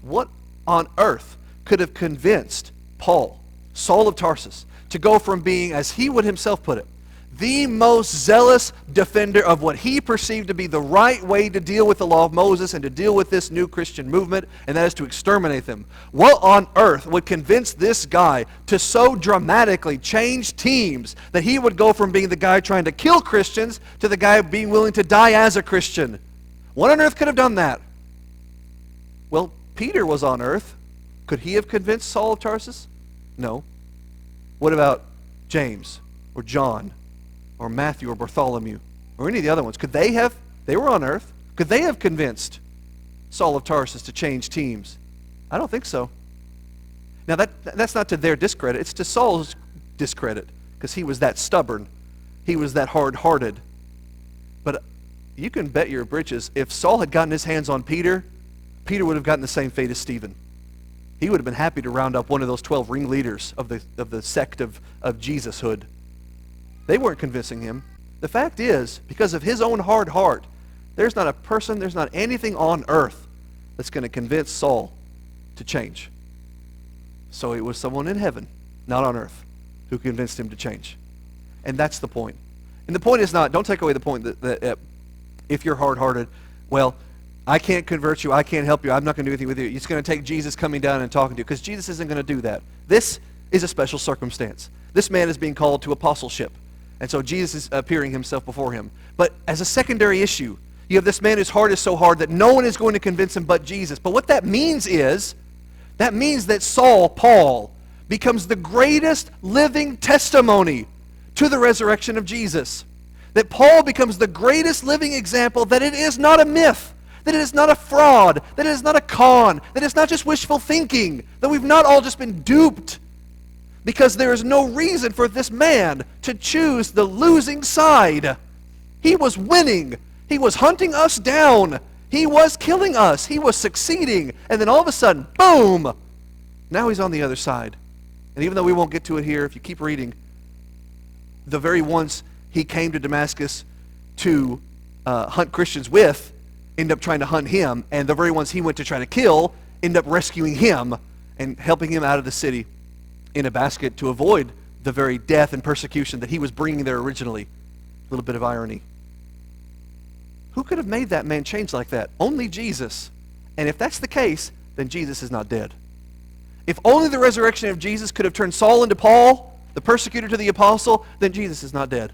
What on earth could have convinced Paul, Saul of Tarsus, to go from being, as he would himself put it, the most zealous defender of what he perceived to be the right way to deal with the law of Moses and to deal with this new Christian movement, and that is to exterminate them? What on earth would convince this guy to so dramatically change teams that he would go from being the guy trying to kill Christians to the guy being willing to die as a Christian? What on earth could have done that? Well, Peter was on earth. Could he have convinced Saul of Tarsus? No. What about James or John or Matthew or Bartholomew or any of the other ones? Could they have? They were on earth. Could they have convinced Saul of Tarsus to change teams? I don't think so. Now that's not to their discredit. It's to Saul's discredit because he was that stubborn. He was that hard-hearted. But you can bet your britches if Saul had gotten his hands on Peter, Peter would have gotten the same fate as Stephen. He would have been happy to round up one of those 12 ringleaders of the sect of Jesushood. They weren't convincing him. The fact is, because of his own hard heart, there's not a person, there's not anything on earth that's going to convince Saul to change. So it was someone in heaven, not on earth, who convinced him to change. And that's the point. And the point is not, don't take away the point that if you're hard-hearted, well, I can't convert you, I can't help you, I'm not going to do anything with you. It's going to take Jesus coming down and talking to you, because Jesus isn't going to do that. This is a special circumstance. This man is being called to apostleship. And so Jesus is appearing himself before him. But as a secondary issue, you have this man whose heart is so hard that no one is going to convince him but Jesus. But what that means is, that means that Saul, Paul, becomes the greatest living testimony to the resurrection of Jesus. That Paul becomes the greatest living example that it is not a myth, that it is not a fraud, that it is not a con, that it's not just wishful thinking, that we've not all just been duped. Because there is no reason for this man to choose the losing side. He was winning. He was hunting us down. He was killing us. He was succeeding. And then all of a sudden, boom! Now he's on the other side. And even though we won't get to it here, if you keep reading, the very ones he came to Damascus to hunt Christians with end up trying to hunt him, and the very ones he went to try to kill end up rescuing him and helping him out of the city in a basket to avoid the very death and persecution that he was bringing there originally. A little bit of irony. Who could have made that man change like that? Only Jesus. And if that's the case, then Jesus is not dead. If only the resurrection of Jesus could have turned Saul into Paul, the persecutor to the apostle, then Jesus is not dead.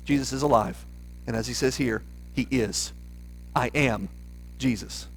Jesus is alive. And as he says here, he is. I am Jesus.